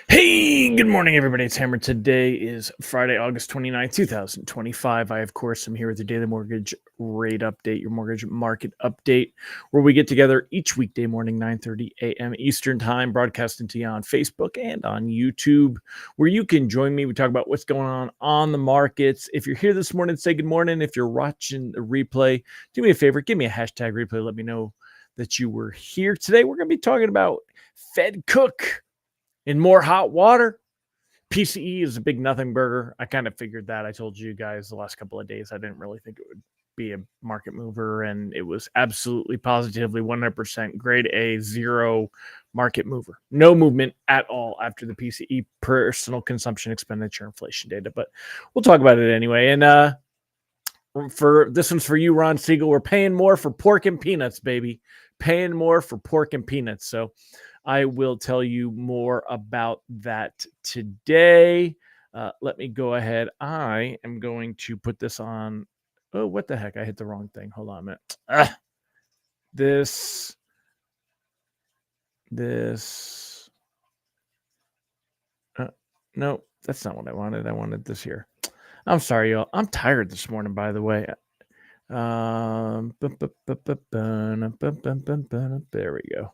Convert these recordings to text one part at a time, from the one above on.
Hey, good morning, everybody. It's Hammer. Today is Friday, August 29th, 2025. I, of course, am here with your daily mortgage rate update, your mortgage market update, where we get together each weekday morning, 9:30 a.m. Eastern Time, broadcasting to you on Facebook and on YouTube, where you can join me. We talk about what's going on the markets. If you're here this morning, say good morning. If you're watching the replay, do me a favor, give me a hashtag replay. Let me know that you were here. Today, we're going to be talking about Fed Cook in more hot water. PCE is a big nothing burger. I kind of figured that. I told you guys the last couple of days I didn't really think it would be a market mover, and it was absolutely positively 100% grade A, zero market mover. No movement at all after the PCE personal consumption expenditure inflation data, but we'll talk about it anyway. And for this one's for you, Ron Siegel. We're paying more for pork and peanuts, baby. Paying more for pork and peanuts. So I will tell you more about that today. Let me go ahead. I am going to put this on. Oh, what the heck? I hit the wrong thing. Hold on a minute. This. No, that's not what I wanted. I wanted this here. I'm sorry, y'all. I'm tired this morning, by the way. There we go.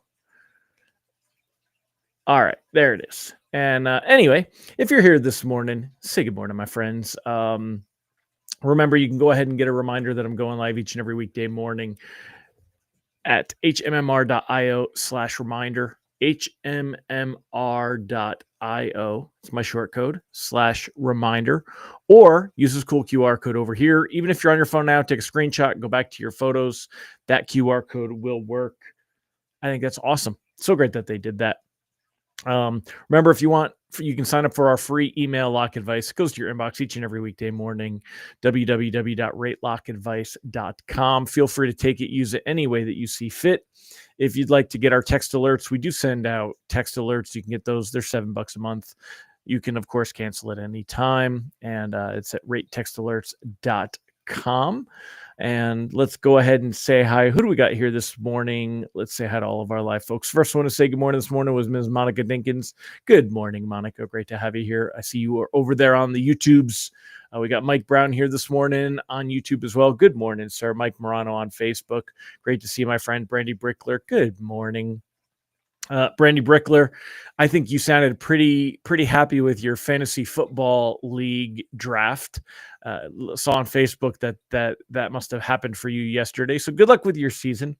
All right, there it is. And anyway, if you're here this morning, say good morning, my friends. Remember, you can go ahead and get a reminder that I'm going live each and every weekday morning at hmmr.io/reminder. hmmr.io. It's my short code /reminder. Or use this cool QR code over here. Even if you're on your phone now, take a screenshot, go back to your photos. That QR code will work. I think that's awesome. So great that they did that. Remember, if you want, you can sign up for our free email lock advice. It goes to your inbox each and every weekday morning. www.ratelockadvice.com. Feel free to take it, use it any way that you see fit. If you'd like to get our text alerts, we do send out text alerts. You can get those. They're $7 a month. You can, of course, cancel at any time. And it's at ratetextalerts.com. And let's go ahead and say hi. Who do we got here this morning? Let's say hi to all of our live folks. First, I want to say good morning this morning was Ms. Monica Dinkins. Good morning, Monica. Great to have you here. I see you are over there on the YouTubes. We got Mike Brown here this morning on YouTube as well. Good morning, sir. Mike Morano on Facebook. Great to see my friend Brandy Brickler. Good morning. Brandy Brickler, I think you sounded pretty happy with your fantasy football league draft. Saw on Facebook that must have happened for you yesterday. So good luck with your season.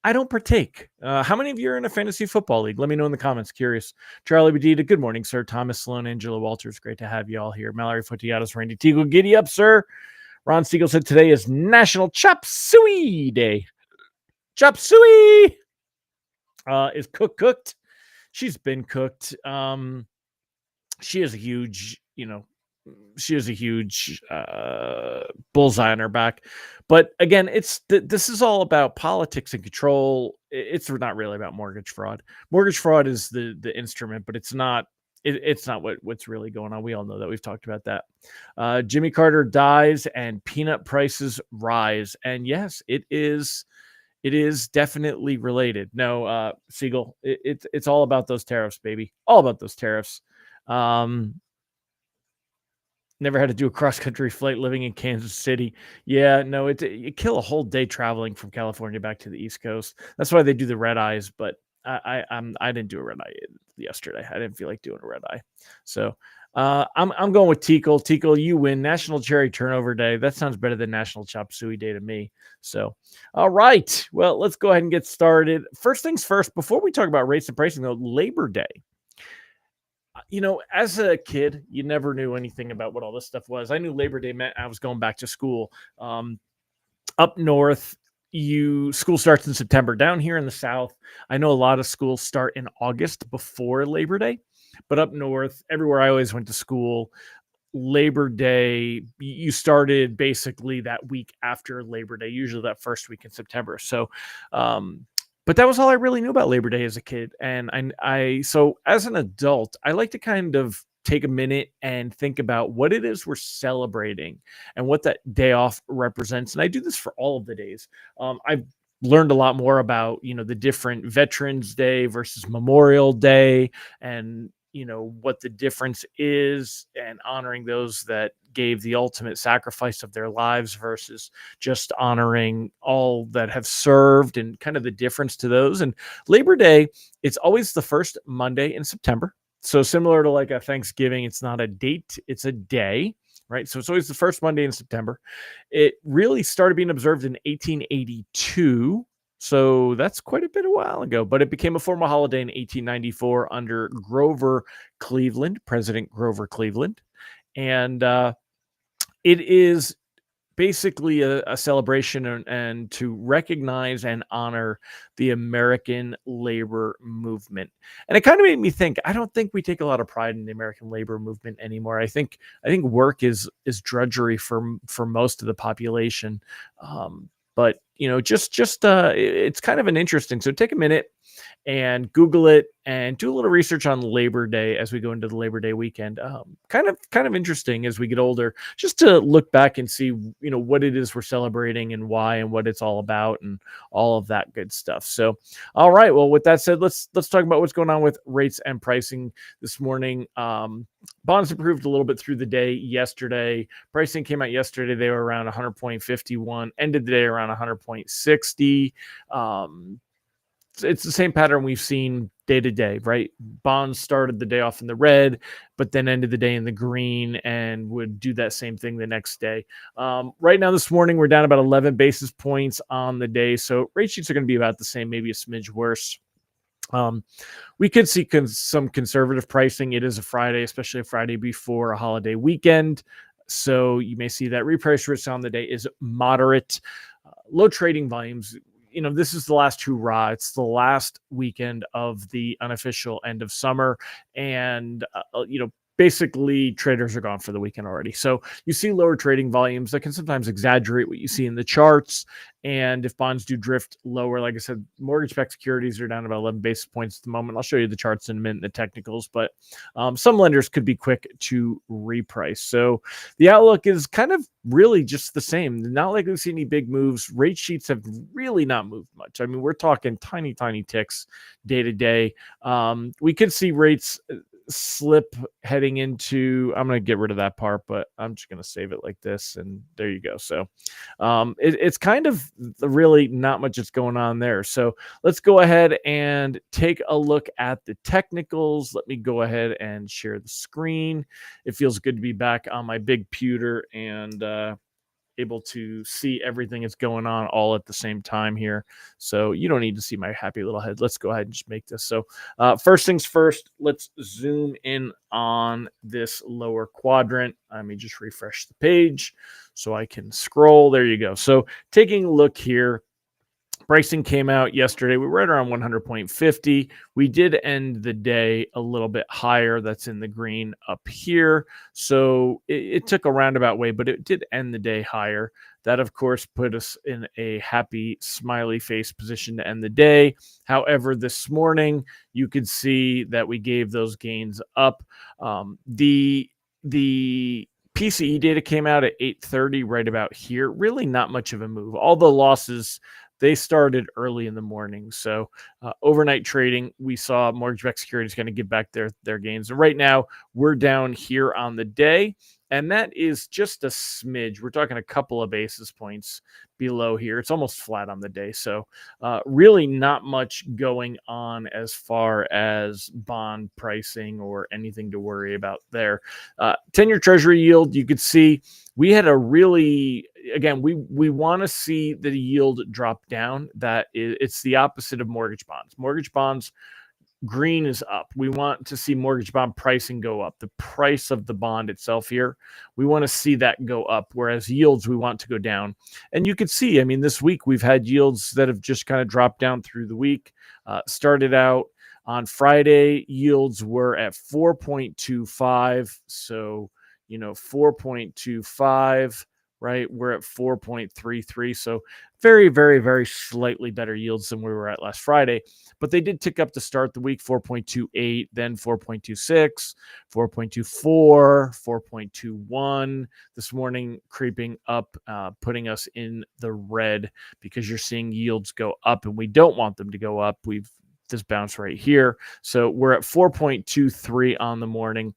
I don't partake. How many of you are in a fantasy football league? Let me know in the comments. Curious. Charlie Bedita, good morning, sir. Thomas Sloan, Angela Walters, great to have you all here. Mallory Fotiatos, Randy Teagle, giddy up, sir. Ron Siegel said today is National Chop Suey Day. Chop Suey! Is cooked? She's been cooked. She has a huge, bullseye on her back. But again, this is all about politics and control. It's not really about mortgage fraud. Mortgage fraud is the instrument, but it's not. It's not what's really going on. We all know that. We've talked about that. Jimmy Carter dies and peanut prices rise. And yes, it is definitely related. No, Siegel, it's all about those tariffs, baby. All about those tariffs. Never had to do a cross-country flight living in Kansas City. Yeah, no, you kill a whole day traveling from California back to the East Coast. That's why they do the red eyes, but I didn't do a red eye yesterday. I didn't feel like doing a red eye. So I'm going with Tickle. Tickle, you win. National Cherry Turnover Day. That sounds better than National Chop Suey Day to me. So, all right. Well, let's go ahead and get started. First things first, before we talk about rates and pricing, though, Labor Day. As a kid, you never knew anything about what all this stuff was. I knew Labor Day meant I was going back to school. Up north, school starts in September. Down here in the South, I know a lot of schools start in August before Labor Day. But up north, everywhere I always went to school, Labor Day, you started basically that week after Labor Day, usually that first week in September. So, but that was all I really knew about Labor Day as a kid. And so as an adult, I like to kind of take a minute and think about what it is we're celebrating and what that day off represents. And I do this for all of the days. I've learned a lot more about, the different Veterans Day versus Memorial Day and what the difference is and honoring those that gave the ultimate sacrifice of their lives versus just honoring all that have served and kind of the difference to those. And Labor Day, it's always the first Monday in September. So similar to like a Thanksgiving, it's not a date, it's a day, right? So it's always the first Monday in September. It really started being observed in 1882. So that's quite a bit a while ago, but it became a formal holiday in 1894 under Grover Cleveland, President Grover Cleveland. And it is basically a celebration and to recognize and honor the American labor movement. And it kind of made me think, I don't think we take a lot of pride in the American labor movement anymore. I think work is drudgery for most of the population. But it's kind of an interesting. So take a minute and Google it and do a little research on Labor Day as we go into the Labor Day weekend. Kind of interesting as we get older, just to look back and see, what it is we're celebrating and why and what it's all about and all of that good stuff. So, all right. Well, with that said, let's talk about what's going on with rates and pricing this morning. Bonds improved a little bit through the day yesterday. Pricing came out yesterday. They were around 100.51, ended the day around 100.60. It's the same pattern we've seen day to day, right? Bonds started the day off in the red, but then ended the day in the green and would do that same thing the next day. Right now, this morning, we're down about 11 basis points on the day. So rate sheets are going to be about the same, maybe a smidge worse. We could see some conservative pricing. It is a Friday, especially a Friday before a holiday weekend. So you may see that reprice risk on the day is moderate. Low trading volumes. This is the last hurrah. It's the last weekend of the unofficial end of summer. And, basically traders are gone for the weekend already. So you see lower trading volumes that can sometimes exaggerate what you see in the charts. And if bonds do drift lower, like I said, mortgage-backed securities are down about 11 basis points at the moment. I'll show you the charts in a minute, the technicals, but some lenders could be quick to reprice. So the outlook is kind of really just the same. Not likely to see any big moves. Rate sheets have really not moved much. I mean, we're talking tiny, tiny ticks day to day. We could see rates slip heading into, I'm going to get rid of that part, but I'm just going to save it like this. And there you go. So it's kind of really not much that's going on there. So let's go ahead and take a look at the technicals. Let me go ahead and share the screen. It feels good to be back on my big pewter and able to see everything that's going on all at the same time here. So you don't need to see my happy little head. Let's go ahead and just make this. So first things first, let's zoom in on this lower quadrant. Let me just refresh the page so I can scroll. There you go. So taking a look here, pricing came out yesterday. We were right around 100.50. We did end the day a little bit higher. That's in the green up here. So it took a roundabout way, but it did end the day higher. That, of course, put us in a happy, smiley face position to end the day. However, this morning, you could see that we gave those gains up. The PCE data came out at 8:30, right about here. Really not much of a move. All the losses, they started early in the morning. So overnight trading, we saw mortgage-backed securities going to give back their gains. And right now, we're down here on the day, and that is just a smidge. We're talking a couple of basis points below here. It's almost flat on the day. So really not much going on as far as bond pricing or anything to worry about there. 10-year Treasury yield, you could see we had a really, again, we want to see the yield drop down. It's the opposite of mortgage bonds. Mortgage bonds, green is up. We want to see mortgage bond pricing go up. The price of the bond itself here, we want to see that go up, whereas yields we want to go down. And you could see, I mean, this week we've had yields that have just kind of dropped down through the week. Started out on Friday, yields were at 4.25. So, 4.25, right? We're at 4.33. So very, very, very slightly better yields than we were at last Friday. But they did tick up to start the week, 4.28, then 4.26, 4.24, 4.21. This morning, creeping up, putting us in the red because you're seeing yields go up, and we don't want them to go up. We've this bounce right here. So we're at 4.23 on the morning.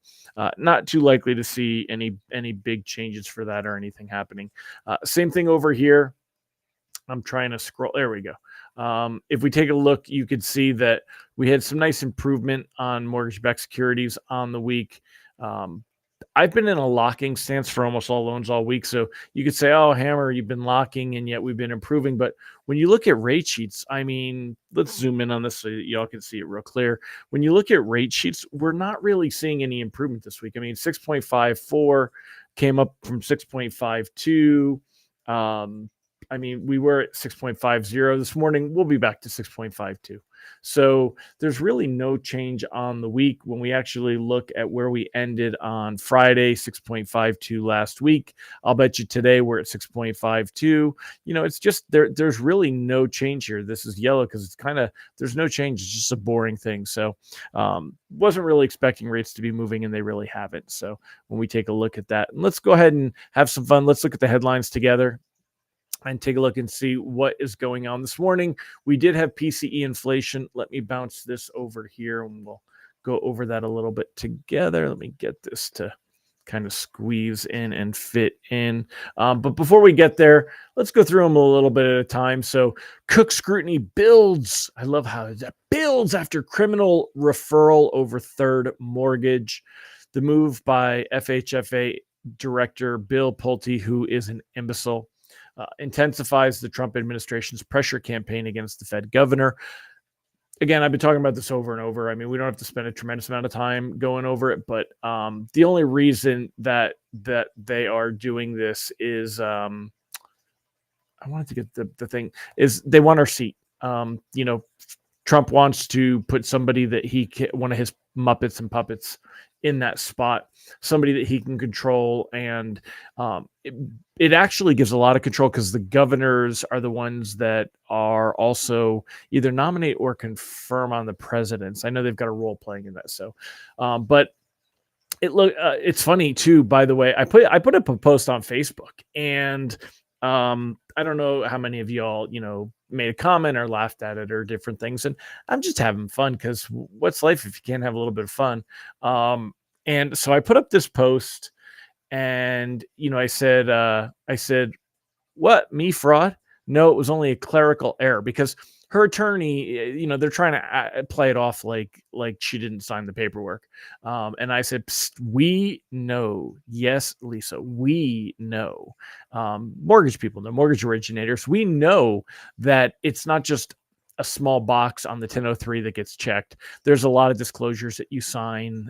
Not too likely to see any big changes for that or anything happening. Same thing over here. I'm trying to scroll. There we go. If we take a look, you could see that we had some nice improvement on mortgage-backed securities on the week. I've been in a locking stance for almost all loans all week. So you could say, oh, Hammer, you've been locking and yet we've been improving. But when you look at rate sheets, I mean, let's zoom in on this so y'all can see it real clear. When you look at rate sheets, we're not really seeing any improvement this week. I mean, 6.54 came up from 6.52. I mean, we were at 6.50 this morning. We'll be back to 6.52. So there's really no change on the week. When we actually look at where we ended on Friday, 6.52 last week, I'll bet you today we're at 6.52. It's just there's really no change here. This is yellow because it's kind of, there's no change. It's just a boring thing. So wasn't really expecting rates to be moving, and they really haven't. So when we take a look at that, and let's go ahead and have some fun. Let's look at the headlines together and take a look and see what is going on this morning. We did have PCE inflation. Let me bounce this over here and we'll go over that a little bit together. Let me get this to kind of squeeze in and fit in. But before we get there, let's go through them a little bit at a time. So Cook scrutiny builds. I love how that builds after criminal referral over third mortgage. The move by FHFA Director Bill Pulte, who is an imbecile, intensifies the Trump administration's pressure campaign against the Fed governor. Again, I've been talking about this over and over. I mean, we don't have to spend a tremendous amount of time going over it, but the only reason that they are doing this is I wanted to get the thing is they want our seat. Trump wants to put somebody that one of his Muppets and puppets in that spot, somebody that he can control. And it actually gives a lot of control because the governors are the ones that are also either nominate or confirm on the presidents. I know they've got a role playing in that. So, but it's funny too, by the way, I put up a post on Facebook, and I don't know how many of y'all, made a comment or laughed at it or different things. And I'm just having fun because what's life if you can't have a little bit of fun? And so I put up this post, and, I said, what, me fraud? No, it was only a clerical error, because her attorney, they're trying to play it off like she didn't sign the paperwork. And I said, we know. Yes, Lisa, we know. Mortgage people know, mortgage originators. We know that it's not just a small box on the 1003 that gets checked. There's a lot of disclosures that you sign,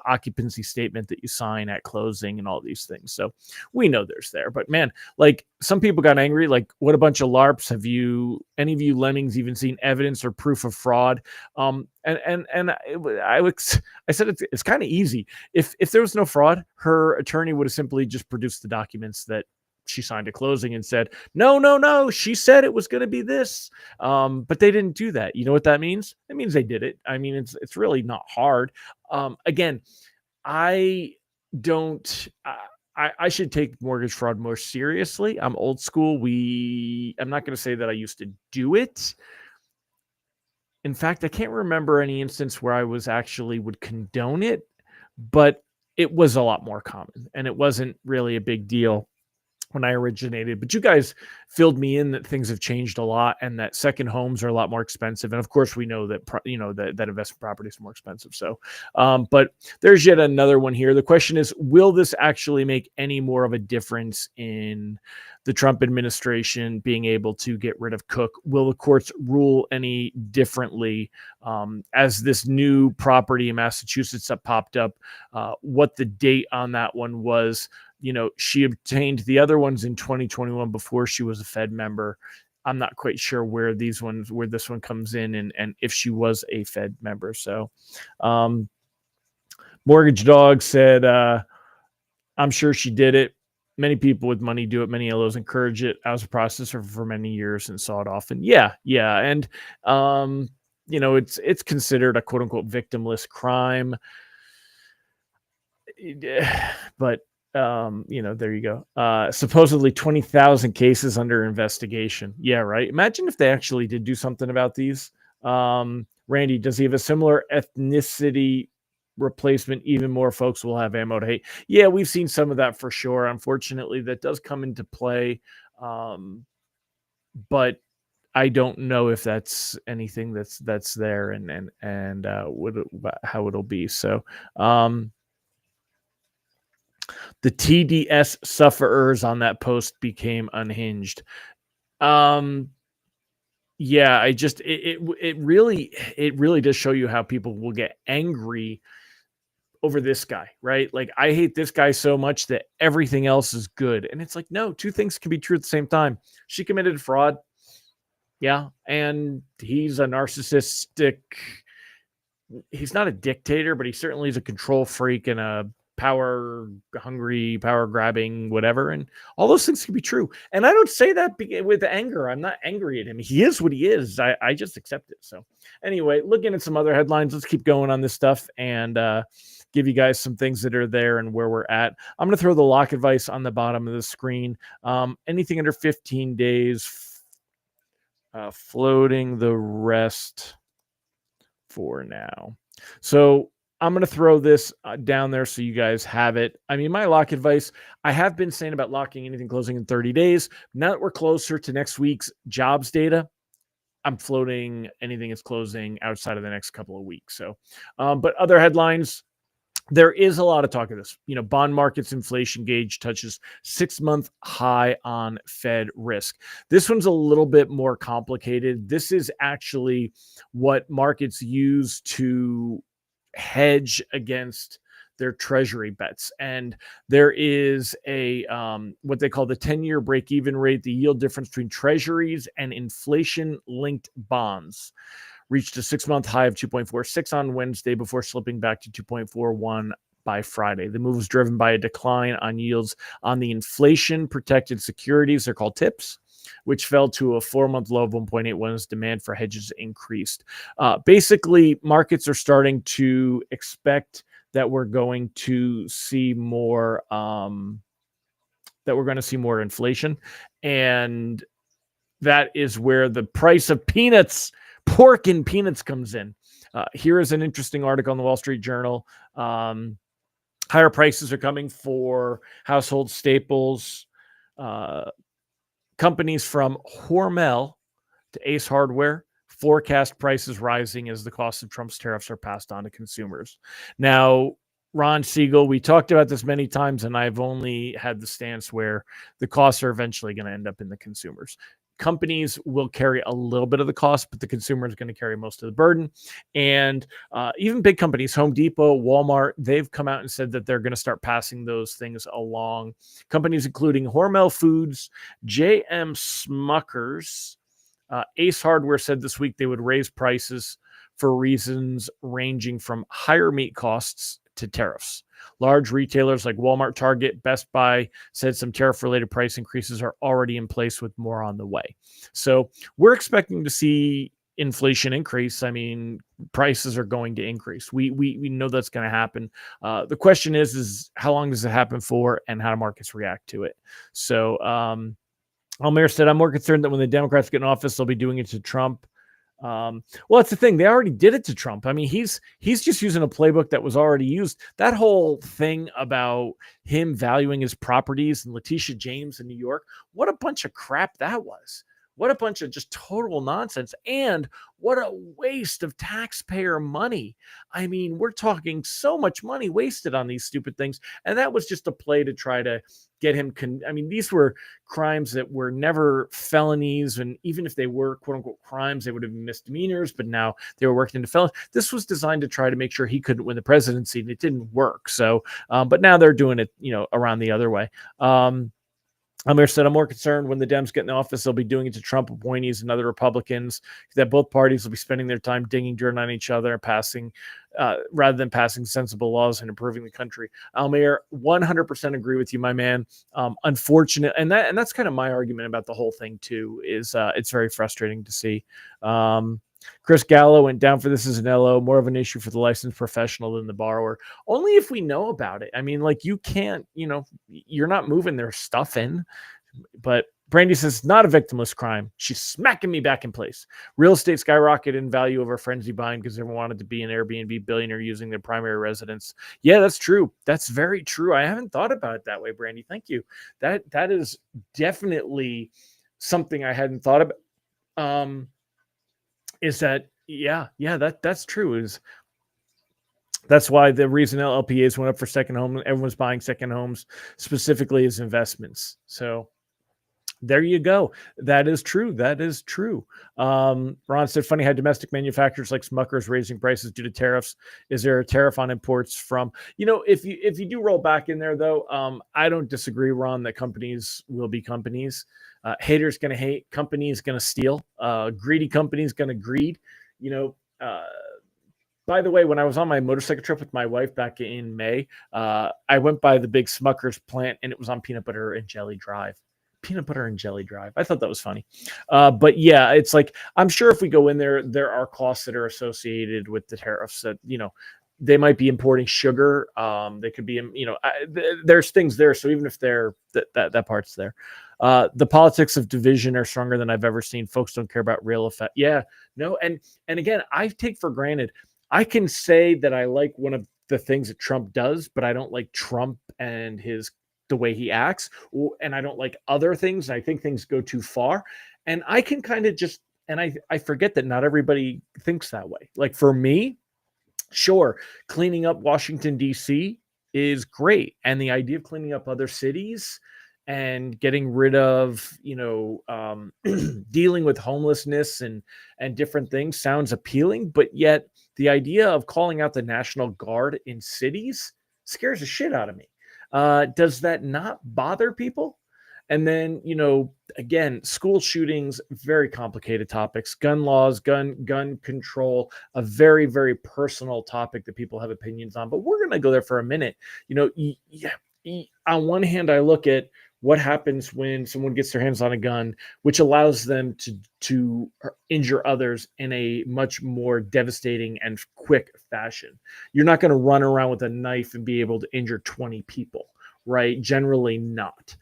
occupancy statement that you sign at closing, and all these things. So we know there's there. But man, like, some people got angry. Like, what a bunch of LARPs. Have any of you lemmings even seen evidence or proof of fraud? I said it's kind of easy. If there was no fraud, her attorney would have simply just produced the documents that she signed at closing and said, no, she said it was going to be this. But they didn't do that. You know what that means? It means they did it. I mean, it's really not hard. Again, I should take mortgage fraud more seriously. I'm old school. I'm not going to say that I used to do it. In fact, I can't remember any instance where I would condone it, but it was a lot more common, and it wasn't really a big deal when I originated. But you guys filled me in that things have changed a lot, and that second homes are a lot more expensive. And of course, we know that that investment property is more expensive. So, but there's yet another one here. The question is, will this actually make any more of a difference in the Trump administration being able to get rid of Cook? Will the courts rule any differently as this new property in Massachusetts that popped up? What the date on that one was? She obtained the other ones in 2021 before she was a Fed member. I'm not quite sure where this one comes in, and if she was a Fed member. So, Mortgage Dog said, I'm sure she did it. Many people with money do it. Many LOs encourage it. I was a processor for many years and saw it often. Yeah. And, it's considered a quote unquote victimless crime. But, there you go. Supposedly 20,000 cases under investigation. Yeah, right. Imagine if they actually did do something about these. Right Randy, does he have a similar ethnicity replacement? Even more folks will have ammo to hate. Yeah, we've seen some of that for sure. Unfortunately, that does come into play. But I don't know if that's anything that's there and how it'll be. So the TDS sufferers on that post became unhinged. Yeah, it really does show you how people will get angry over this guy, right? Like, I hate this guy so much that everything else is good. And it's like, no, two things can be true at the same time. She committed fraud. Yeah. And he's a narcissistic, he's not a dictator, but he certainly is a control freak and a power hungry, power grabbing, whatever. And all those things can be true. And I don't say that with anger. I'm not angry at him. He is what he is. I just accept it. So anyway, looking at some other headlines, let's keep going on this stuff and give you guys some things that are there and where we're at. I'm going to throw the lock advice on the bottom of the screen. Anything under 15 days, floating the rest for now. So I'm going to throw this down there so you guys have it. I mean, my lock advice, I have been saying about locking anything closing in 30 days. Now that we're closer to next week's jobs data, I'm floating anything that's closing outside of the next couple of weeks. So, but other headlines, there is a lot of talk of this. Bond market's inflation gauge touches 6-month high on Fed risk. This one's a little bit more complicated. This is actually what markets use to hedge against their treasury bets. And there is a what they call the 10-year break-even rate, the yield difference between treasuries and inflation-linked bonds, reached a 6-month high of 2.46 on Wednesday before slipping back to 2.41 by Friday. The move was driven by a decline on yields on the inflation-protected securities, they're called TIPS, which fell to a 4-month low of 1.81 as demand for hedges increased. Basically, markets are starting to expect that we're going to see more inflation, and that is where the price of pork and peanuts comes in. Here is an interesting article in the Wall Street Journal. Higher prices are coming for household staples. Companies from Hormel to Ace Hardware forecast prices rising as the cost of Trump's tariffs are passed on to consumers. Now, Ron Siegel, we talked about this many times, and I've only had the stance where the costs are eventually going to end up in the consumers. Companies will carry a little bit of the cost, but the consumer is going to carry most of the burden. And even big companies, Home Depot, Walmart, they've come out and said that they're going to start passing those things along. Companies including Hormel Foods, J.M. Smuckers, Ace Hardware said this week they would raise prices for reasons ranging from higher meat costs to tariffs. Large retailers like Walmart, Target, Best Buy said some tariff-related price increases are already in place with more on the way. So we're expecting to see inflation increase. I mean, prices are going to increase. We know that's going to happen. The question is how long does it happen for and how do markets react to it? So Almir said, I'm more concerned that when the Democrats get in office, they'll be doing it to Trump. Well, that's the thing. They already did it to Trump. I mean, he's just using a playbook that was already used. That whole thing about him valuing his properties and Letitia James in New York, what a bunch of crap that was. What a bunch of just total nonsense. And what a waste of taxpayer money. I mean, we're talking so much money wasted on these stupid things. And that was just a play to try to get him. These were crimes that were never felonies. And even if they were quote unquote crimes, they would have been misdemeanors, but now they were worked into felonies. This was designed to try to make sure he couldn't win the presidency. And it didn't work. So, but now they're doing it, around the other way. Amir said, I'm more concerned when the Dems get in the office, they'll be doing it to Trump appointees and other Republicans, that both parties will be spending their time digging dirt on each other and rather than passing sensible laws and improving the country. Almir, 100% agree with you, my man. Unfortunate. And that's kind of my argument about the whole thing too, is it's very frustrating to see. Chris Gallo went down for this as an LO, more of an issue for the licensed professional than the borrower. Only if we know about it. I mean, like you can't, you're not moving their stuff in, but Brandy says, not a victimless crime. She's smacking me back in place. Real estate skyrocketed in value over frenzy buying because everyone wanted to be an Airbnb billionaire using their primary residence. Yeah, that's true. That's very true. I haven't thought about it that way, Brandy. Thank you. That is definitely something I hadn't thought about. Is that that's true. That's why the reason LLPAs went up for second home, everyone's buying second homes specifically as investments. So there you go. That is true. That is true. Ron said, funny how domestic manufacturers like Smucker's raising prices due to tariffs. Is there a tariff on imports from, if you do roll back in there though, I don't disagree, Ron, that companies will be companies. Haters going to hate, companies going to steal, greedy companies going to greed, by the way, when I was on my motorcycle trip with my wife back in May, I went by the big Smucker's plant and it was on Peanut Butter and Jelly Drive. Peanut Butter and Jelly Drive. I thought that was funny. But yeah, it's like, I'm sure if we go in there are costs that are associated with the tariffs that, they might be importing sugar. They could be, there's things there. So even if they're that part's there, the politics of division are stronger than I've ever seen. Folks don't care about real effect. Yeah, no. And again, I take for granted, I can say that I like one of the things that Trump does, but I don't like Trump and the way he acts, and I don't like other things. I think things go too far, and I can kind of just, and I forget that not everybody thinks that way. Like for me, sure, cleaning up Washington, D.C. is great, and the idea of cleaning up other cities and getting rid of, dealing with homelessness and different things sounds appealing, but yet the idea of calling out the National Guard in cities scares the shit out of me. Does that not bother people? And then, again, school shootings, very complicated topics, gun laws, gun control, a very, very personal topic that people have opinions on, but we're going to go there for a minute. On one hand, I look at what happens when someone gets their hands on a gun, which allows them to injure others in a much more devastating and quick fashion. You're not going to run around with a knife and be able to injure 20 people, right? Generally not.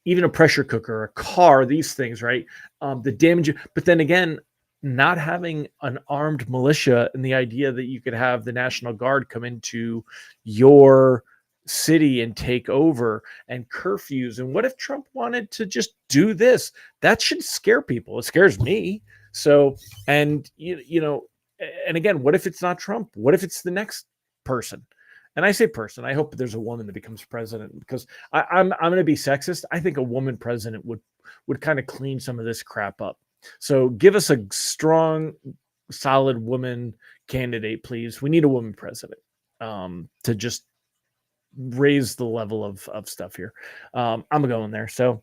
Even a pressure cooker, a car, these things, right? The damage, but then again, not having an armed militia and the idea that you could have the National Guard come into your city and take over, and curfews. And what if Trump wanted to just do this? That should scare people. It scares me. So, and and again, what if it's not Trump? What if it's the next person? And I say person, I hope there's a woman that becomes president, because I'm going to be sexist. I think a woman president would kind of clean some of this crap up. So give us a strong, solid woman candidate, please. We need a woman president to just raise the level of stuff here. I'm going there. So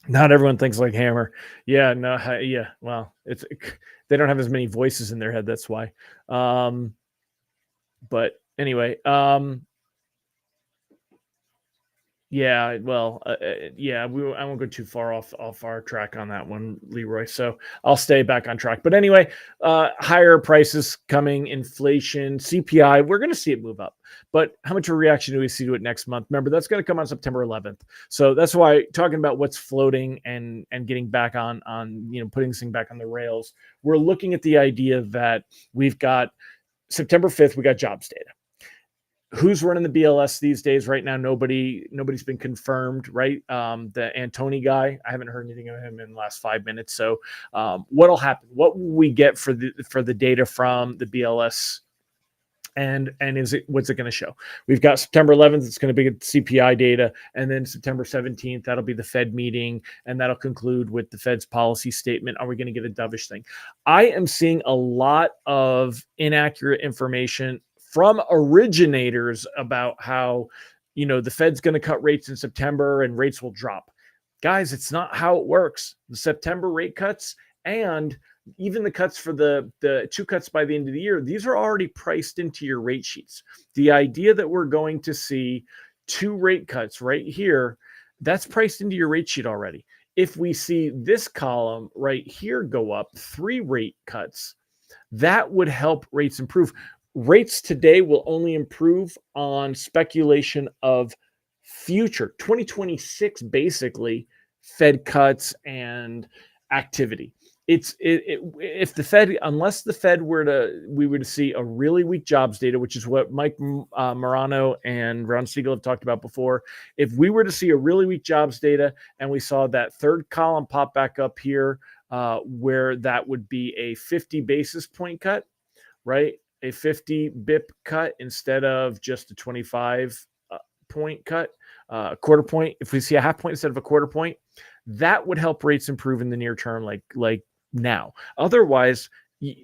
not everyone thinks like Hammer. Yeah, no, yeah. Well, they don't have as many voices in their head. That's why. But anyway, yeah, well, I won't go too far off our track on that one, Leroy. So I'll stay back on track. But anyway, higher prices coming, inflation, CPI, we're going to see it move up. But how much of a reaction do we see to it next month? Remember, that's going to come on September 11th. So that's why talking about what's floating and getting back on putting this thing back on the rails, we're looking at the idea that we've got September 5th, we got jobs data. Who's running the BLS these days? Right now, nobody's been confirmed, right? The Antoni guy, I haven't heard anything of him in the last 5 minutes. So what'll happen? What will we get for the data from the BLS? And what's it going to show? We've got September 11th, it's going to be CPI data. And then September 17th, that'll be the Fed meeting. And that'll conclude with the Fed's policy statement. Are we going to get a dovish thing? I am seeing a lot of inaccurate information from originators about how, the Fed's going to cut rates in September and rates will drop. Guys, it's not how it works. The September rate cuts and even the cuts for the 2 cuts by the end of the year, these are already priced into your rate sheets. The idea that we're going to see 2 rate cuts right here, that's priced into your rate sheet already. If we see this column right here go up, 3 rate cuts, that would help rates improve. Rates today will only improve on speculation of future 2026 basically Fed cuts and activity. If the Fed, unless the Fed we were to see a really weak jobs data, which is what Mike Morano and Ron Siegel have talked about before. If we were to see a really weak jobs data and we saw that third column pop back up here, where that would be a 50 basis point cut, right? A 50 bip cut instead of just a 25 point cut, a quarter point. If we see a half point instead of a quarter point, that would help rates improve in the near term, like now. Otherwise,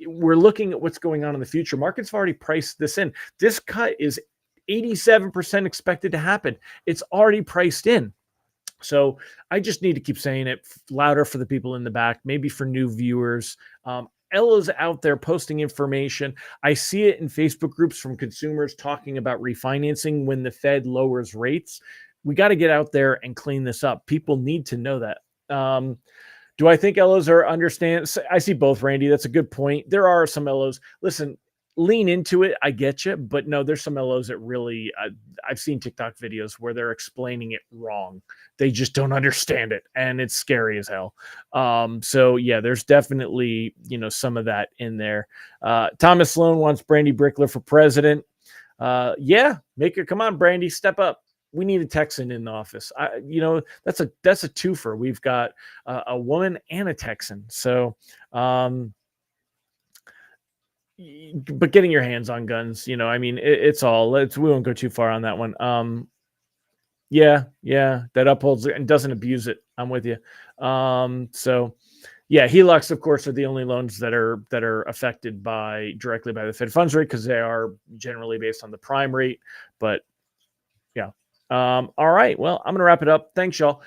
we're looking at what's going on in the future. Markets have already priced this in. This cut is 87% expected to happen. It's already priced in. So I just need to keep saying it louder for the people in the back, maybe for new viewers. Ella's out there posting information. I see it in Facebook groups from consumers talking about refinancing when the Fed lowers rates. We got to get out there and clean this up. People need to know that. Do I think LOs are understand? I see both, Randy. That's a good point. There are some LOs. Listen, lean into it. I get you, but no, there's some LOs that really. I've seen TikTok videos where they're explaining it wrong. They just don't understand it, and it's scary as hell. So yeah, there's definitely some of that in there. Thomas Sloan wants Brandy Brickler for president. Yeah, make it. Come on, Brandy, step up. We need a Texan in the office. That's a twofer. We've got a woman and a Texan. So, but getting your hands on guns, it's all. We won't go too far on that one. Yeah, that upholds and doesn't abuse it. I'm with you. So, yeah, HELOCs, of course, are the only loans that are affected directly by the Fed funds rate because they are generally based on the prime rate. But yeah. All right. Well, I'm going to wrap it up. Thanks, y'all.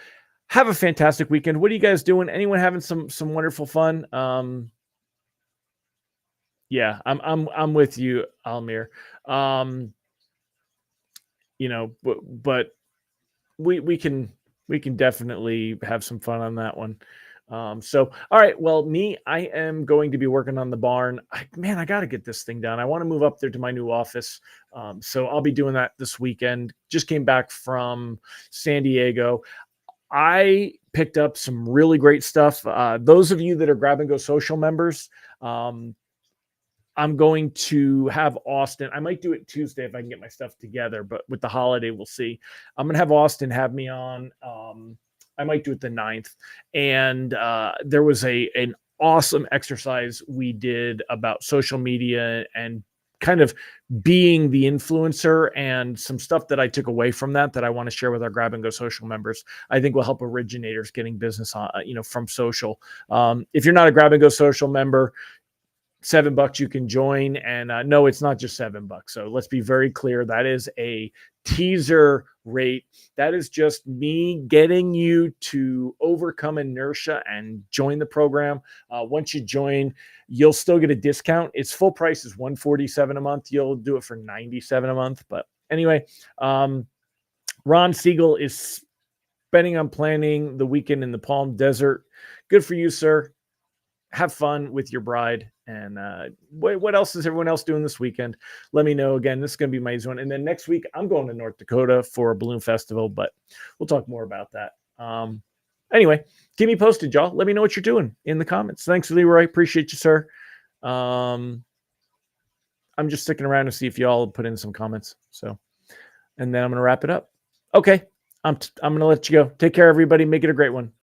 Have a fantastic weekend. What are you guys doing? Anyone having some wonderful fun? Yeah, I'm with you, Almir. But we can definitely have some fun on that one. So, all right. Well, I am going to be working on the barn. I got to get this thing done. I want to move up there to my new office. So I'll be doing that this weekend. Just came back from San Diego. I picked up some really great stuff. Those of you that are Grab and Go Social members, I'm going to have Austin. I might do it Tuesday if I can get my stuff together, but with the holiday, we'll see. I'm going to have Austin have me on. I might do it the 9th. And there was an awesome exercise we did about social media and kind of being the influencer, and some stuff that I took away from that I want to share with our Grab and Go Social members. I think will help originators getting business on, from social. If you're not a Grab and Go Social member, $7 you can join. And no, it's not just $7. So let's be very clear. That is a teaser rate. That is just me getting you to overcome inertia and join the program. Once you join, you'll still get a discount. Its full price is $147 a month. You'll do it for $97 a month. But anyway, Ron Siegel is spending on planning the weekend in the Palm Desert. Good for you, sir. Have fun with your bride. And what else is everyone else doing this weekend? Let me know. Again, this is going to be my zone. And then next week, I'm going to North Dakota for a balloon festival, but we'll talk more about that. Anyway, keep me posted, y'all. Let me know what you're doing in the comments. Thanks, Leroy. Appreciate you, sir. I'm just sticking around to see if y'all put in some comments. So, and then I'm going to wrap it up. Okay. I'm going to let you go. Take care, everybody. Make it a great one.